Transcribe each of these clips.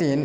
3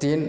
3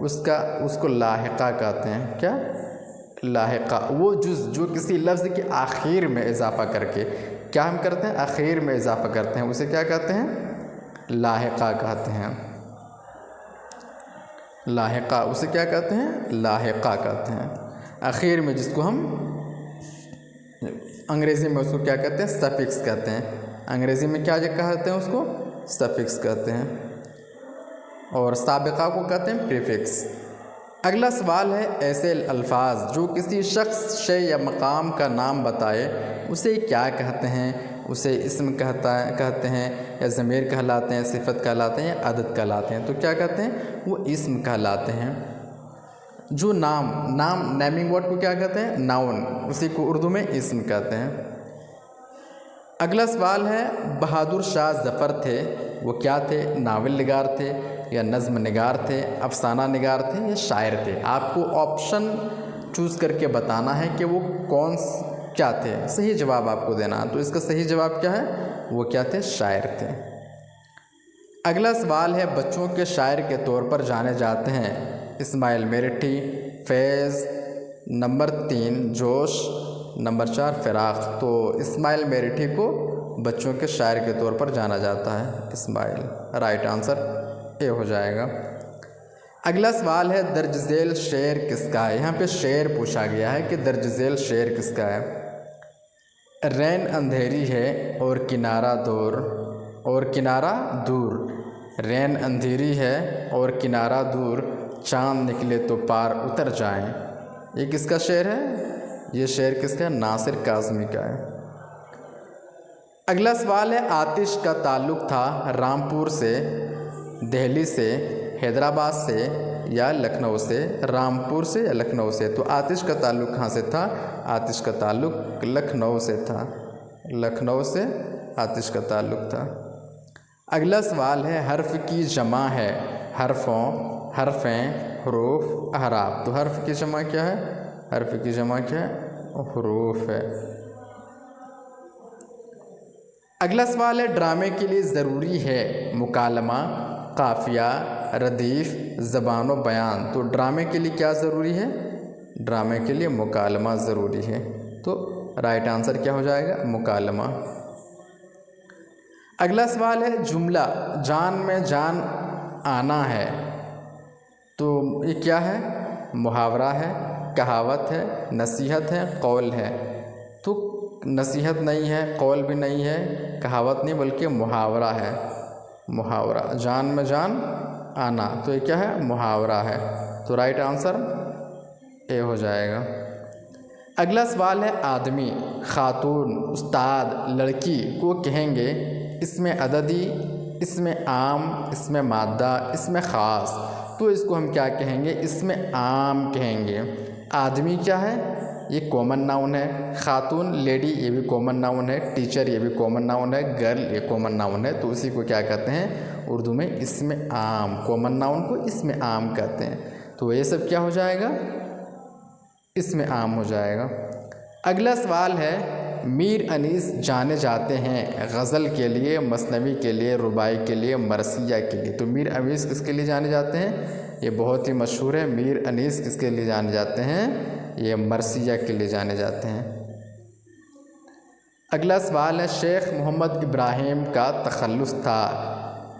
اس کو لاحقہ کہتے ہیں. کیا؟ لاحقہ. وہ جز جو کسی لفظ کے آخر میں اضافہ کر کے کیا ہم کرتے ہیں؟ آخر میں اضافہ کرتے ہیں, اسے کیا کہتے ہیں؟ لاحقہ کہتے ہیں. لاحقہ اسے کیا کہتے ہیں؟ لاحقہ کہتے ہیں. آخر میں جس کو ہم انگریزی میں اس کو کیا کہتے ہیں؟ سفکس کہتے ہیں. انگریزی میں کیا کہتے ہیں اس کو؟ سفکس کہتے ہیں. اور سابقہ کو کہتے ہیں پریفکس. اگلا سوال ہے ایسے الفاظ جو کسی شخص، شے یا مقام کا نام بتائے اسے کیا کہتے ہیں؟ اسے اسم کہتے ہیں یا ضمیر کہلاتے ہیں، صفت کہلاتے ہیں یا عدد کہلاتے ہیں؟ تو کیا کہتے ہیں؟ وہ اسم کہلاتے ہیں. جو نیمنگ ورڈ کو کیا کہتے ہیں؟ ناؤن. اسی کو اردو میں اسم کہتے ہیں. اگلا سوال ہے بہادر شاہ ظفر تھے، وہ کیا تھے؟ ناول نگار تھے یا نظم نگار تھے، افسانہ نگار تھے یا شاعر تھے؟ آپ کو آپشن چوز کر کے بتانا ہے کہ وہ کیا تھے. صحیح جواب آپ کو دینا. تو اس کا صحیح جواب کیا ہے؟ وہ کیا تھے؟ شاعر تھے. اگلا سوال ہے بچوں کے شاعر کے طور پر جانے جاتے ہیں اسماعیل میرٹھی، فیض، نمبر 3 جوش، نمبر 4 فراق. تو اسماعیل میرٹھی کو بچوں کے شاعر کے طور پر جانا جاتا ہے اسماعیل. رائٹ آنسر اے ہو جائے گا. اگلا سوال ہے درج ذیل شعر کس کا ہے؟ یہاں پہ شعر پوچھا گیا ہے کہ درج ذیل شعر کس کا ہے. رین اندھیری ہے اور کنارہ دور. رین اندھیری ہے اور کنارہ دور، چاند نکلے تو پار اتر جائیں. یہ کس کا شعر ہے؟ یہ شعر کس کا ہے؟ ناصر کاظمی کا ہے. اگلا سوال ہے آتش کا تعلق تھا رامپور سے، دہلی سے، حیدرآباد سے یا لکھنؤ سے؟ رامپور سے یا لکھنؤ سے؟ تو آتش کا تعلق کہاں سے تھا؟ آتش کا تعلق لکھنؤ سے تھا. لکھنؤ سے آتش کا تعلق تھا. اگلا سوال ہے حرف کی جمع ہے حرفوں، حرفیں، حروف، احراف. تو حرف کی جمع کیا ہے؟ حرف کی جمع کیا ہے؟ حروف ہے. اگلا سوال ہے ڈرامے کے لیے ضروری ہے مکالمہ، قافیہ، ردیف، زبان و بیان. تو ڈرامے کے لیے کیا ضروری ہے؟ ڈرامے کے لیے مکالمہ ضروری ہے. تو رائٹ آنسر کیا ہو جائے گا؟ مکالمہ. اگلا سوال ہے جملہ جان میں جان آنا ہے. تو یہ کیا ہے؟ محاورہ ہے، کہاوت ہے، نصیحت ہے، قول ہے. تو نصیحت نہیں ہے، قول بھی نہیں ہے، کہاوت نہیں، بلکہ محاورہ ہے. محاورہ جان میں جان آنا. تو یہ کیا ہے؟ محاورہ ہے. تو رائٹ آنسر اے ہو جائے گا. اگلا سوال ہے آدمی، خاتون، استاد، لڑکی کو کہیں گے اس میں عددی، اس میں عام، اس میں مادہ، اس میں خاص. تو اس کو ہم کیا کہیں گے؟ اس میں عام کہیں گے. آدمی کیا ہے؟ یہ کامن ناؤن ہے. خاتون لیڈی یہ بھی کامن ناؤن ہے. ٹیچر یہ بھی کامن ناؤن ہے. گرل یہ کامن ناؤن ہے. تو اسی کو کیا کہتے ہیں اردو میں؟ اسم عام. کامن ناؤن کو اسم عام کہتے ہیں. تو یہ سب کیا ہو جائے گا؟ اسم عام ہو جائے گا. اگلا سوال ہے میر انیس جانے جاتے ہیں غزل کے لیے، مثنوی کے لیے، رباعی کے لیے، مرثیہ کے لیے. تو میر انیس کس کے لیے جانے جاتے ہیں؟ یہ بہت ہی مشہور ہے. میر انیس کس کے لیے جانے جاتے ہیں؟ یہ مرثیہ کے لیے جانے جاتے ہیں. اگلا سوال ہے شیخ محمد ابراہیم کا تخلص تھا.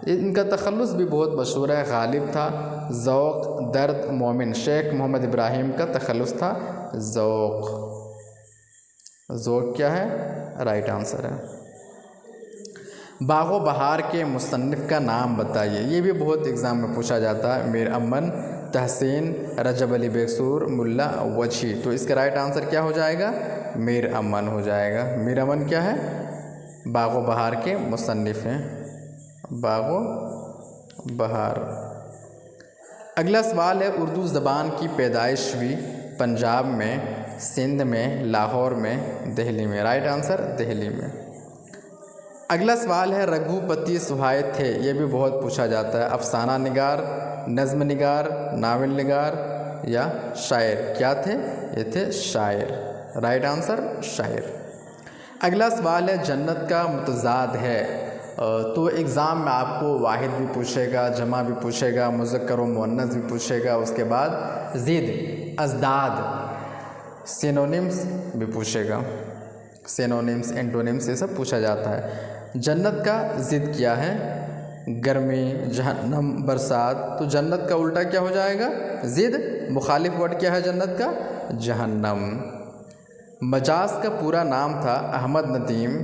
ان کا تخلص بھی بہت مشہور ہے. غالب تھا، ذوق، درد، مومن. شیخ محمد ابراہیم کا تخلص تھا ذوق. ذوق کیا ہے؟ رائٹ آنسر ہے. باغ و بہار کے مصنف کا نام بتائیے. یہ بھی بہت ایگزام میں پوچھا جاتا ہے. میر امن، تحسین، رجب علی بیکسور، ملا وجھی. تو اس کا رائٹ آنسر کیا ہو جائے گا؟ میر امن ہو جائے گا. میر امن کیا ہے؟ باغ و بہار کے مصنف ہیں. باغ و بہار. اگلا سوال ہے اردو زبان کی پیدائش ہوئی پنجاب میں، سندھ میں، لاہور میں، دہلی میں. رائٹ آنسر دہلی میں. اگلا سوال ہے رگھوپتی سہائے تھے. یہ بھی بہت پوچھا جاتا ہے. افسانہ نگار، نظم نگار، ناول نگار یا شاعر. کیا تھے؟ یہ تھے شاعر. رائٹ آنسر شاعر. اگلا سوال ہے جنت کا متضاد ہے تو ایگزام میں آپ کو واحد بھی پوچھے گا، جمع بھی پوچھے گا، مذکر و مؤنث بھی پوچھے گا، اس کے بعد ضد، ازداد، سینونیمز بھی پوچھے گا، سینونیمز، اینٹونیمز یہ سب پوچھا جاتا ہے۔ جنت کا ضد کیا ہے؟ گرمی، جہنم، برسات، تو جنت کا الٹا کیا ہو جائے گا؟ ضد۔ مخالف ورڈ کیا ہے جنت کا؟ جہنم۔ مجاز کا پورا نام تھا احمد ندیم،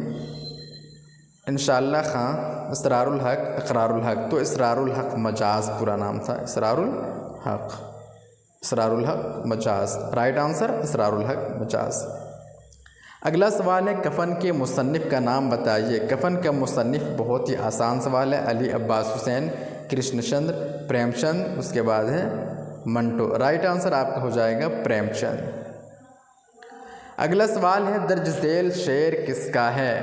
انشاءاللہ خان، اسرار الحق، اقرار الحق، تو اسرار الحق مجاز پورا نام تھا، اسرار الحق، اسرار الحق مجاز، رائٹ آنسر اسرار الحق مجاز۔ اگلا سوال ہے کفن کے مصنف کا نام بتائیے۔ کفن کا مصنف بہت ہی آسان سوال ہے، علی عباس حسین، کرشن چندر، پریم چند، اس کے بعد ہے منٹو، رائٹ آنسر آپ کا ہو جائے گا پریم چند۔ اگلا سوال ہے درج ذیل شعر کس کا ہے؟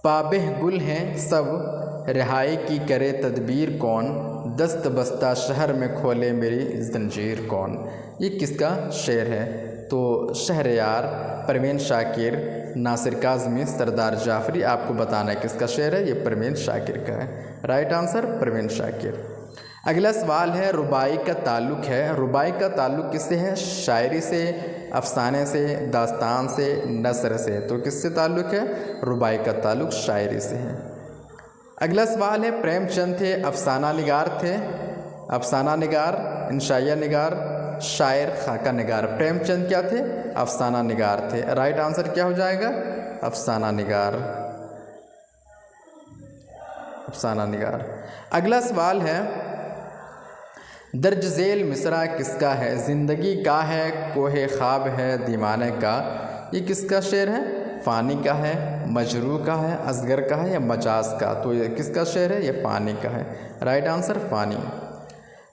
پابہ گل ہیں سب، رہائی کی کرے تدبیر کون، دست بستہ شہر میں کھولے میری زنجیر کون، یہ کس کا شعر ہے؟ تو شہریار، پروین شاکر، ناصر کاظمی، سردار جعفری، آپ کو بتانا ہے کس کا شعر ہے، یہ پروین شاکر کا ہے، رائٹ آنسر پروین شاکر۔ اگلا سوال ہے ربائی کا تعلق ہے، ربائی کا تعلق کس سے ہے؟ شاعری سے، افسانے سے، داستان سے، نثر سے، تو کس سے تعلق ہے؟ ربائی کا تعلق شاعری سے ہے۔ اگلا سوال ہے پریم چند تھے افسانہ نگار تھے، افسانہ نگار، انشائیہ نگار، شاعر، خاکہ نگار، پریم چند کیا تھے؟ افسانہ نگار تھے، رائٹ آنسر کیا ہو جائے گا؟ افسانہ نگار، افسانہ نگار۔ اگلا سوال ہے درج ذیل مصرع کس کا ہے؟ زندگی کا ہے، کوہ خواب ہے، دیوانے کا، یہ کس کا شعر ہے؟ فانی کا ہے، مجروح کا ہے، اصغر کا ہے یا مجاز کا، تو یہ کس کا شعر ہے؟ یہ فانی کا ہے، رائٹ آنسر فانی۔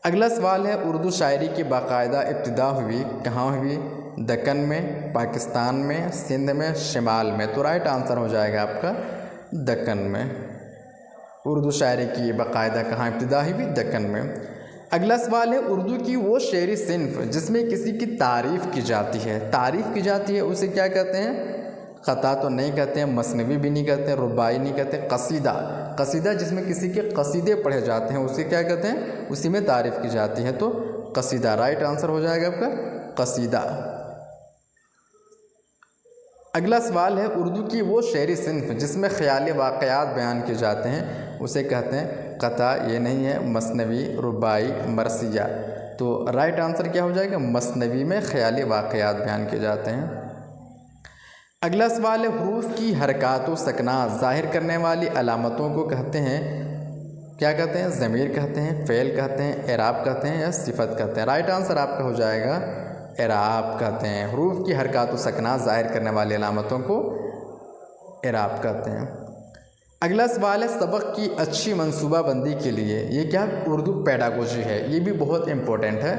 اگلا سوال ہے اردو شاعری کی باقاعدہ ابتدا ہوئی کہاں ہوئی؟ دکن میں، پاکستان میں، سندھ میں، شمال میں، تو رائٹ آنسر ہو جائے گا آپ کا دکن میں۔ اردو شاعری کی باقاعدہ کہاں ابتدا ہوئی؟ دکن میں۔ اگلا سوال ہے اردو کی وہ شعری صنف جس میں کسی کی تعریف کی جاتی ہے، تعریف کی جاتی ہے اسے کیا کہتے ہیں؟ خطا تو نہیں کہتے ہیں، مثنوی بھی نہیں کہتے ہیں، رباعی نہیں کہتے، قصیدہ، قصیدہ جس میں کسی کے قصیدے پڑھے جاتے ہیں اسے کیا کہتے ہیں؟ اسی میں تعریف کی جاتی ہے، تو قصیدہ، رائٹ آنسر ہو جائے گا آپ کا قصیدہ۔ اگلا سوال ہے اردو کی وہ شعری صنف جس میں خیالی واقعات بیان کیے جاتے ہیں اسے کہتے ہیں؟ قطع، یہ نہیں ہے، مثنوی، رباعی، مرثیہ، تو رائٹ آنسر کیا ہو جائے گا؟ مثنوی میں خیالی واقعات بیان کیے جاتے ہیں۔ اگلا سوال ہے حروف کی حرکات و سکنات ظاہر کرنے والی علامتوں کو کہتے ہیں؟ کیا کہتے ہیں؟ ضمیر کہتے ہیں، فعل کہتے ہیں، اعراب کہتے ہیں یا صفت کہتے ہیں، رائٹ آنسر آپ کا ہو جائے گا اعراب کہتے ہیں۔ حروف کی حرکات و سکنات ظاہر کرنے والی علامتوں کو اعراب کہتے ہیں۔ اگلا سوال ہے سبق کی اچھی منصوبہ بندی کے لیے، یہ کیا؟ اردو پیڈاگوجی ہے، یہ بھی بہت امپورٹنٹ ہے،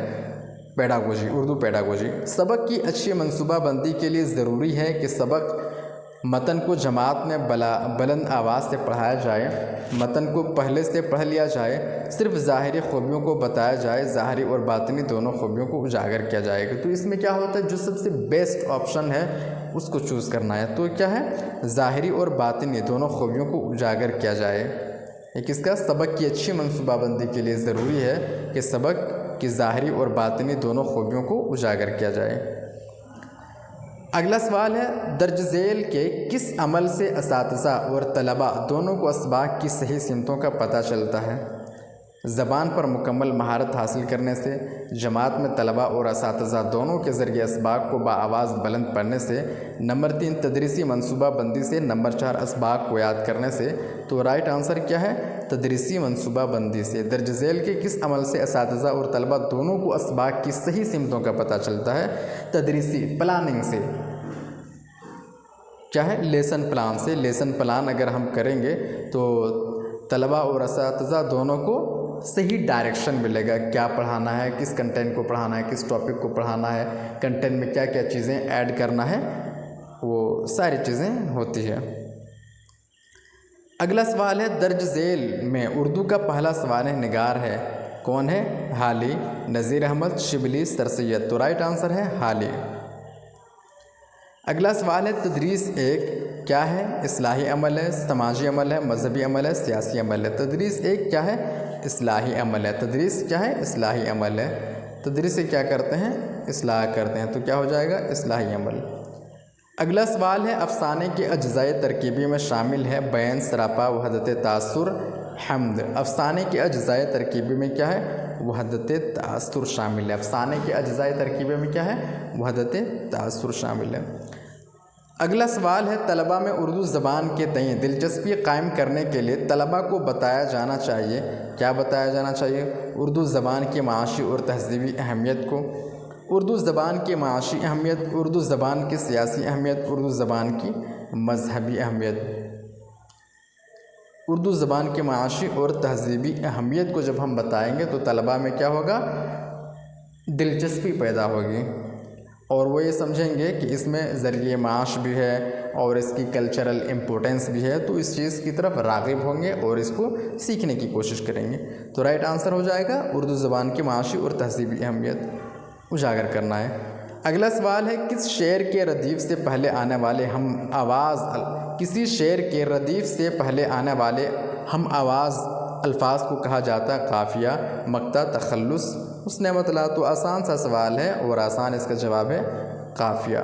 پیڈاگوجی، اردو پیڈاگوجی۔ سبق کی اچھی منصوبہ بندی کے لیے ضروری ہے کہ سبق متن کو جماعت میں بلند آواز سے پڑھایا جائے، متن کو پہلے سے پڑھ لیا جائے، صرف ظاہری خوبیوں کو بتایا جائے، ظاہری اور باطنی دونوں خوبیوں کو اجاگر کیا جائے گا۔ تو اس میں کیا ہوتا ہے؟ جو سب سے بیسٹ آپشن ہے اس کو چوز کرنا ہے، تو کیا ہے؟ ظاہری اور باطنی دونوں خوبیوں کو اجاگر کیا جائے۔ یہ کس کا؟ سبق کی اچھی منصوبہ بندی کے لیے ضروری ہے کہ سبق کی ظاہری اور باطنی دونوں خوبیوں کو اجاگر کیا جائے۔ اگلا سوال ہے درج ذیل کے کس عمل سے اساتذہ اور طلباء دونوں کو اسباق کی صحیح سمتوں کا پتہ چلتا ہے؟ زبان پر مکمل مہارت حاصل کرنے سے، جماعت میں طلباء اور اساتذہ دونوں کے ذریعے اسباق کو بآواز بلند پڑھنے سے، نمبر 3 تدریسی منصوبہ بندی سے، نمبر 4 اسباق کو یاد کرنے سے، تو رائٹ آنسر کیا ہے؟ تدریسی منصوبہ بندی سے۔ درج ذیل کے کس عمل سے اساتذہ اور طلباء دونوں کو اسباق کی صحیح سمتوں کا پتہ چلتا ہے؟ تدریسی پلاننگ سے، کیا ہے؟ لیسن پلان سے۔ لیسن پلان اگر ہم کریں گے تو طلباء اور اساتذہ دونوں کو صحیح ڈائریکشن ملے گا، کیا پڑھانا ہے، کس کنٹینٹ کو پڑھانا ہے، کس ٹاپک کو پڑھانا ہے، کنٹینٹ میں کیا کیا چیزیں ایڈ کرنا ہے، وہ ساری چیزیں ہوتی ہے۔ اگلا سوال ہے درج ذیل میں اردو کا پہلا سوانح نگار ہے، کون ہے؟ حالی، نذیر احمد، شبلی، سر سید، تو رائٹ آنسر ہے حالی۔ اگلا سوال ہے تدریس ایک کیا ہے؟ اصلاحی عمل ہے، سماجی عمل ہے، مذہبی عمل ہے، سیاسی عمل ہے۔ تدریس ایک کیا ہے؟ اصلاحی عمل ہے۔ تدریس کیا ہے؟ اصلاحی عمل ہے۔ تدریس سے کیا کرتے ہیں؟ اصلاح کرتے ہیں، تو کیا ہو جائے گا؟ اصلاحی عمل۔ اگلا سوال ہے افسانے کے اجزائے ترکیبی میں شامل ہے بیان، سراپا، وحدت تاثر، حمد۔ افسانے کے اجزائے ترکیبی میں کیا ہے؟ وحدت تاثر شامل ہے۔ افسانے کے اجزائے ترکیبی میں کیا ہے؟ وحدت تاثر شامل ہے۔ اگلا سوال ہے طلباء میں اردو زبان کے تئیں دلچسپی قائم کرنے کے لیے طلباء کو بتایا جانا چاہیے، کیا بتایا جانا چاہیے؟ اردو زبان کی معاشی اور تہذیبی اہمیت کو، اردو زبان کی معاشی اہمیت، اردو زبان کی سیاسی اہمیت، اردو زبان کی مذہبی اہمیت۔ اردو زبان کی معاشی اور تہذیبی اہمیت کو جب ہم بتائیں گے تو طلباء میں کیا ہوگا؟ دلچسپی پیدا ہوگی، اور وہ یہ سمجھیں گے کہ اس میں ذریعہ معاش بھی ہے اور اس کی کلچرل امپورٹنس بھی ہے، تو اس چیز کی طرف راغب ہوں گے اور اس کو سیکھنے کی کوشش کریں گے۔ تو رائٹ آنسر ہو جائے گا اردو زبان کی معاشی اور تہذیبی اہمیت اجاگر کرنا ہے۔ اگلا سوال ہے کس شعر کے ردیف سے پہلے آنے والے ہم آواز کسی شعر کے ردیف سے پہلے آنے والے ہم آواز الفاظ کو کہا جاتا ہے؟ قافیہ، مقطع، تخلص، حسن مطلع۔ تو آسان سا سوال ہے اور آسان اس کا جواب ہے قافیہ۔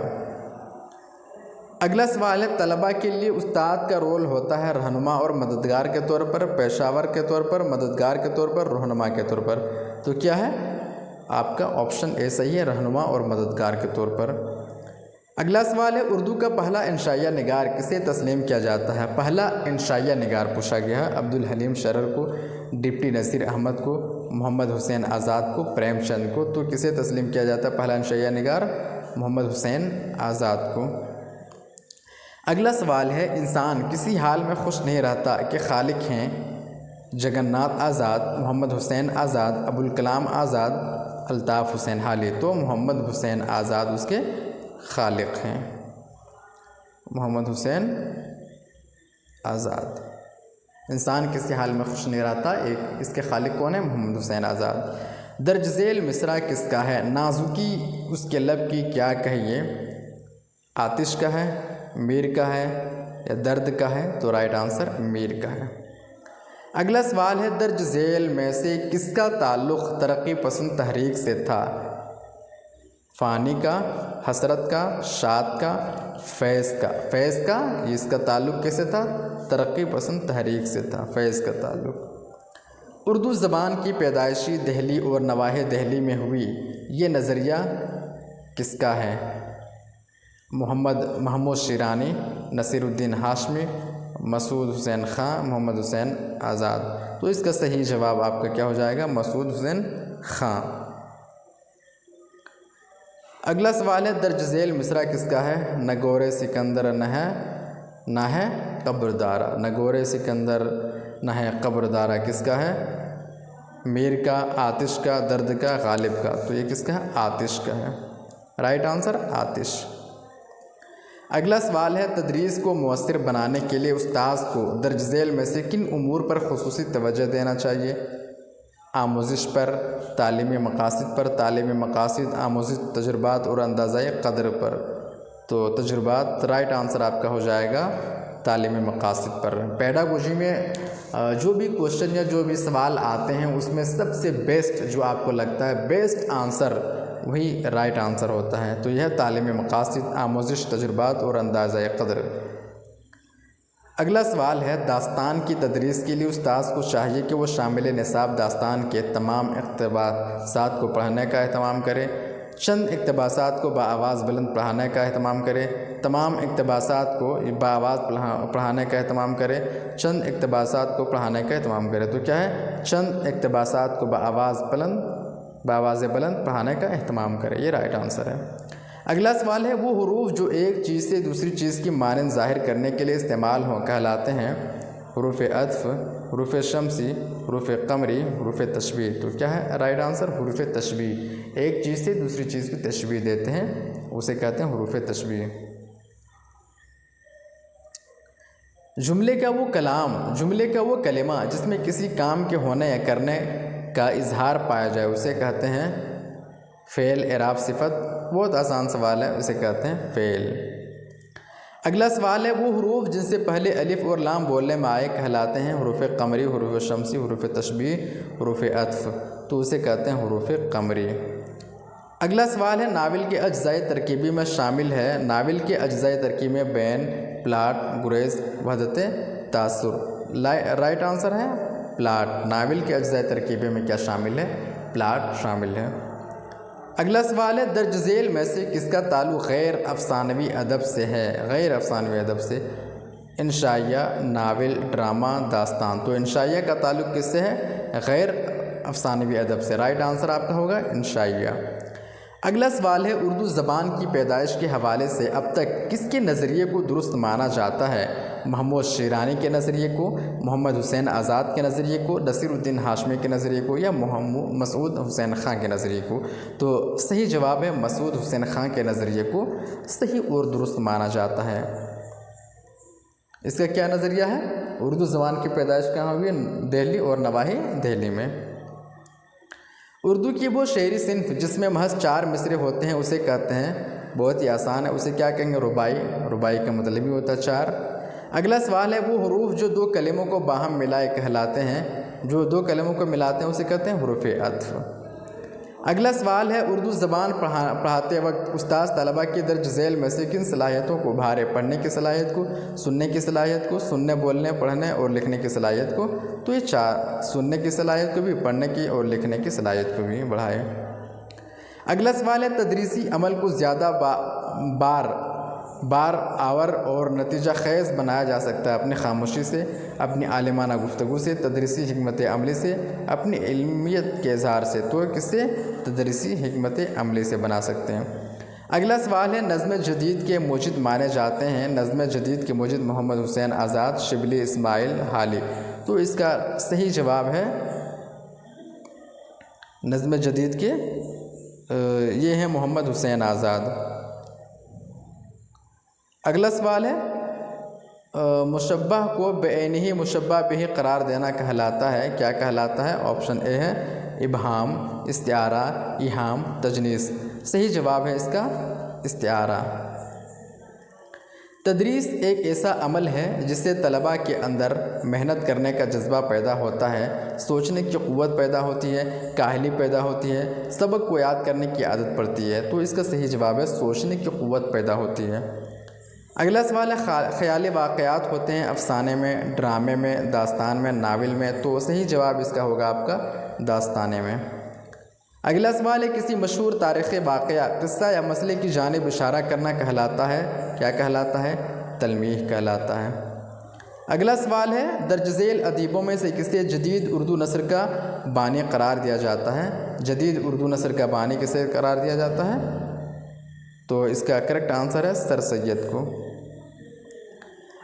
اگلا سوال ہے طلباء کے لیے استاد کا رول ہوتا ہے رہنما اور مددگار کے طور پر، پیشہ ور کے طور پر، مددگار کے طور پر، رہنما کے طور پر؟ تو کیا ہے آپ کا آپشن اے صحیح ہے، رہنما اور مددگار کے طور پر۔ اگلا سوال ہے اردو کا پہلا انشائیہ نگار کسے تسلیم کیا جاتا ہے؟ پہلا انشائیہ نگار پوچھا گیا ہے عبدالحلیم شرر کو، ڈپٹی نصیر احمد کو، محمد حسین آزاد کو، پریم چند کو۔ تو کسے تسلیم کیا جاتا ہے پہلا انشائیہ نگار؟ محمد حسین آزاد کو۔ اگلا سوال ہے انسان کسی حال میں خوش نہیں رہتا کہ خالق ہیں؟ جگن ناتھ آزاد، محمد حسین آزاد، ابوالکلام آزاد، الطاف حسین حالی۔ تو محمد حسین آزاد اس کے خالق ہیں، محمد حسین آزاد۔ انسان کسی حال میں خوش نہیں رہتا، اس کے خالق کون ہے؟ محمد حسین آزاد۔ درج ذیل مصرع کس کا ہے؟ نازکی اس کے لب کی کیا کہیے؟ آتش کا ہے، میر کا ہے، یا درد کا ہے؟ تو رائٹ آنسر میر کا ہے۔ اگلا سوال ہے درج ذیل میں سے کس کا تعلق ترقی پسند تحریک سے تھا؟ فانی کا، حسرت کا، شاد کا، فیض کا؟ فیض کا، اس کا تعلق کیسے تھا؟ ترقی پسند تحریک سے تھا فیض کا تعلق۔ اردو زبان کی پیدائشی دہلی اور نواحِ دہلی میں ہوئی، یہ نظریہ کس کا ہے؟ محمود شیرانی، نصیر الدین ہاشمی، مسعود حسین خان، محمد حسین آزاد۔ تو اس کا صحیح جواب آپ کا کیا ہو جائے گا؟ مسعود حسین خان۔ اگلا سوال ہے درج ذیل مصرع کس کا ہے؟ نگور سکندر نہ ہے قبر دارا۔ نگور سکندر نہ ہے قبر دارا کس کا ہے؟ میر کا، آتش کا، درد کا، غالب کا؟ تو یہ کس کا ہے؟ آتش کا ہے، رائٹ آنسر آتش۔ اگلا سوال ہے تدریس کو مؤثر بنانے کے لیے استاذ کو درج ذیل میں سے کن امور پر خصوصی توجہ دینا چاہیے؟ آموزش پر، تعلیمی مقاصد پر، تعلیمی مقاصد، آموزش، تجربات اور اندازہ قدر پر؟ تو تجربات رائٹ آنسر آپ کا ہو جائے گا تعلیمی مقاصد پر۔ پیڈاگوجی میں جو بھی کوشچن یا جو بھی سوال آتے ہیں اس میں سب سے بیسٹ جو آپ کو لگتا ہے بیسٹ آنسر وہی رائٹ آنسر ہوتا ہے، تو یہ تعلیمی مقاصد، آموزش، تجربات اور اندازہ قدر۔ اگلا سوال ہے داستان کی تدریس کے لیے استاذ کو چاہیے کہ وہ شامل نصاب داستان کے تمام اقتباسات کو پڑھانے کا اہتمام کرے، چند اقتباسات کو بآواز بلند پڑھانے کا اہتمام کرے، تمام اقتباسات کو بآواز پڑھانے کا اہتمام کرے، چند اقتباسات کو پڑھانے کا اہتمام کرے؟ تو کیا ہے؟ چند اقتباسات کو بآواز بلند پڑھانے کا اہتمام کرے، یہ رائٹ آنسر ہے۔ اگلا سوال ہے وہ حروف جو ایک چیز سے دوسری چیز کی مانند ظاہر کرنے کے لیے استعمال کہلاتے ہیں؟ حروف عطف، حروف شمسی، حروف قمری، حروف تشبیہ؟ تو کیا ہے رائٹ آنسر؟ حروف تشبیہ۔ ایک چیز سے دوسری چیز کی تشبیہ دیتے ہیں اسے کہتے ہیں حروف تشبیہ۔ جملے کا وہ کلام، جملے کا وہ کلمہ جس میں کسی کام کے ہونے یا کرنے کا اظہار پایا جائے اسے کہتے ہیں فعل، اعراب، صفت؟ بہت آسان سوال ہے، اسے کہتے ہیں فعل۔ اگلا سوال ہے وہ حروف جن سے پہلے الف اور لام بولنے میں آئے کہلاتے ہیں حروف قمری، حروف شمسی، حروف تشبیہ، حروف عطف، تو اسے کہتے ہیں حروف قمری۔ اگلا سوال ہے ناول کے اجزائے ترکیبی میں شامل ہے، ناول کے اجزائے ترکیبی میں بین، پلاٹ، گریز، وحدت تاثر۔ رائٹ آنسر ہے پلاٹ۔ ناول کے اجزائے ترکیبی میں کیا شامل ہے؟ پلاٹ شامل ہے۔ اگلا سوال ہے درج ذیل میں سے کس کا تعلق غیر افسانوی ادب سے ہے؟ غیر افسانوی ادب سے، انشائیہ، ناول، ڈرامہ، داستان۔ تو انشائیہ کا تعلق کس سے ہے؟ غیر افسانوی ادب سے۔ رائٹ آنسر آپ کا ہوگا انشائیہ۔ اگلا سوال ہے اردو زبان کی پیدائش کے حوالے سے اب تک کس کے نظریے کو درست مانا جاتا ہے؟ محمود شیرانی کے نظریے کو، محمد حسین آزاد کے نظریے کو، نصیر الدین ہاشمی کے نظریے کو، یا مسعود حسین خان کے نظریے کو؟ تو صحیح جواب ہے مسعود حسین خان کے نظریے کو صحیح اور درست مانا جاتا ہے۔ اس کا کیا نظریہ ہے؟ اردو زبان کی پیدائش کہاں ہوئی ہے؟ دہلی اور نواحی دہلی میں۔ اردو کی وہ شعری صنف جس میں محض 4 مصرے ہوتے ہیں اسے کہتے ہیں، بہت ہی آسان ہے، اسے کیا کہیں گے؟ رباعی۔ رباعی کا مطلب ہی ہوتا ہے 4۔ اگلا سوال ہے وہ حروف جو 2 کلموں کو باہم ملائے کہلاتے ہیں، جو 2 کلموں کو ملاتے ہیں اسے کہتے ہیں حروف عطف۔ اگلا سوال ہے اردو زبان پڑھاتے وقت استاد طلباء کی درج ذیل میں سے کن صلاحیتوں کو ابھارے؟ پڑھنے کی صلاحیت کو، سننے کی صلاحیت کو، سننے، بولنے، پڑھنے اور لکھنے کی صلاحیت کو؟ تو یہ 4، سننے کی صلاحیت کو بھی، پڑھنے کی اور لکھنے کی صلاحیت کو بھی بڑھائے۔ اگلا سوال ہے تدریسی عمل کو زیادہ بار آور اور نتیجہ خیز بنایا جا سکتا ہے اپنی خاموشی سے، اپنی عالمانہ گفتگو سے، تدریسی حکمت عملی سے، اپنی علمیت کے اظہار سے۔ تو کسے؟ تدریسی حکمت عملی سے بنا سکتے ہیں۔ اگلا سوال ہے نظم جدید کے موجد مانے جاتے ہیں، نظم جدید کے موجد محمد حسین آزاد، شبلی، اسماعیل حالی۔ تو اس کا صحیح جواب ہے نظم جدید کے یہ ہے محمد حسین آزاد۔ اگلا سوال ہے مشبہ کو بعینہ مشبہ بہ قرار دینا کہلاتا ہے، کیا کہلاتا ہے؟ آپشن اے ہے ابہام، استعارہ، ایہام، تجنیس۔ صحیح جواب ہے اس کا استعارہ۔ تدریس ایک ایسا عمل ہے جس سے طلباء کے اندر محنت کرنے کا جذبہ پیدا ہوتا ہے، سوچنے کی قوت پیدا ہوتی ہے، کاہلی پیدا ہوتی ہے، سبق کو یاد کرنے کی عادت پڑتی ہے۔ تو اس کا صحیح جواب ہے سوچنے کی قوت پیدا ہوتی ہے۔ اگلا سوال ہے خیالی واقعات ہوتے ہیں افسانے میں، ڈرامے میں، داستان میں، ناول میں۔ تو صحیح جواب اس کا ہوگا آپ کا داستانے میں۔ اگلا سوال ہے کسی مشہور تاریخی واقعہ، قصہ یا مسئلے کی جانب اشارہ کرنا کہلاتا ہے، کیا کہلاتا ہے؟ تلمیح کہلاتا ہے۔ اگلا سوال ہے درج ذیل ادیبوں میں سے کسے جدید اردو نثر کا بانی قرار دیا جاتا ہے؟ جدید اردو نثر کا بانی کسے قرار دیا جاتا ہے؟ تو اس کا کریکٹ آنسر ہے سر سید کو۔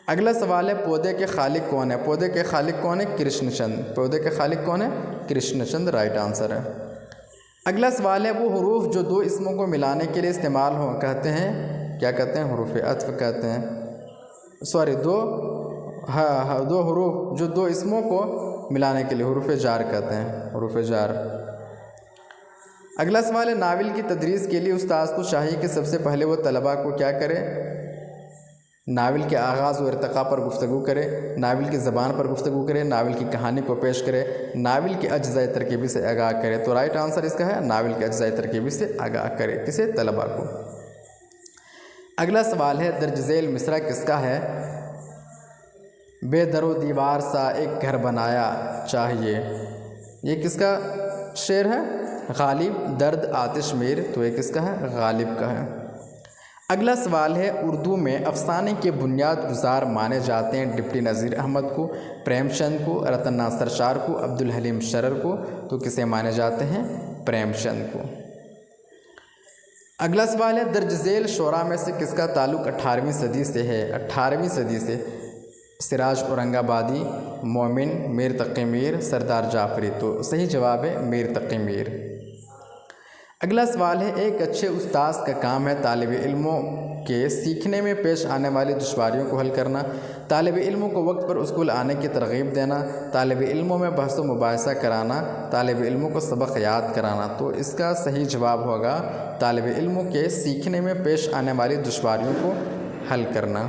اگلا سوال ہے پودے کے خالق کون ہے؟ پودے کے خالق کون ہے؟ کرشن چند۔ پودے کے خالق کون ہے؟ کرشن چند رائٹ آنسر ہے۔ اگلا سوال ہے وہ حروف جو 2 اسموں کو ملانے کے لیے استعمال کہتے ہیں، کیا کہتے ہیں؟ حروف عطف کہتے ہیں۔ دو حروف جو 2 اسموں کو ملانے کے لیے حروف جار کہتے ہیں، حروف جار۔ اگلا سوال ہے ناول کی تدریس کے لیے استاذ کو چاہیے کہ سب سے پہلے وہ طلباء کو کیا کرے؟ ناول کے آغاز و ارتقاء پر گفتگو کرے، ناول کی زبان پر گفتگو کرے، ناول کی کہانی کو پیش کرے، ناول کے اجزائے ترکیبی سے آگاہ کرے۔ تو رائٹ آنسر اس کا ہے ناول کے اجزائے ترکیبی سے آگاہ کرے، کسے؟ طلباء کو۔ اگلا سوال ہے درج ذیل مصرع کس کا ہے؟ بے در و دیوار سا ایک گھر بنایا چاہیے، یہ کس کا شعر ہے؟ غالب۔ درد آتش میر، تو یہ کس کا ہے؟ غالب کا ہے۔ اگلا سوال ہے اردو میں افسانے کے بنیاد گزار مانے جاتے ہیں ڈپٹی نذیر احمد کو، پریم چند کو، رتن ناتھ سرشار کو، عبدالحلیم شرر کو؟ تو کسے مانے جاتے ہیں؟ پریم چند کو۔ اگلا سوال ہے درج ذیل شعراء میں سے کس کا تعلق 18ویں صدی سے ہے؟ 18ویں صدی سے سراج اورنگ آبادی، مومن، میر تقی میر، سردار جعفری۔ تو صحیح جواب ہے میر تقی میر۔ اگلا سوال ہے ایک اچھے استاذ کا کام ہے طالب علموں کے سیکھنے میں پیش آنے والی دشواریوں کو حل کرنا، طالب علموں کو وقت پر اسکول آنے کی ترغیب دینا، طالب علموں میں بحث و مباحثہ کرانا، طالب علموں کو سبق یاد کرانا۔ تو اس کا صحیح جواب ہوگا طالب علموں کے سیکھنے میں پیش آنے والی دشواریوں کو حل کرنا۔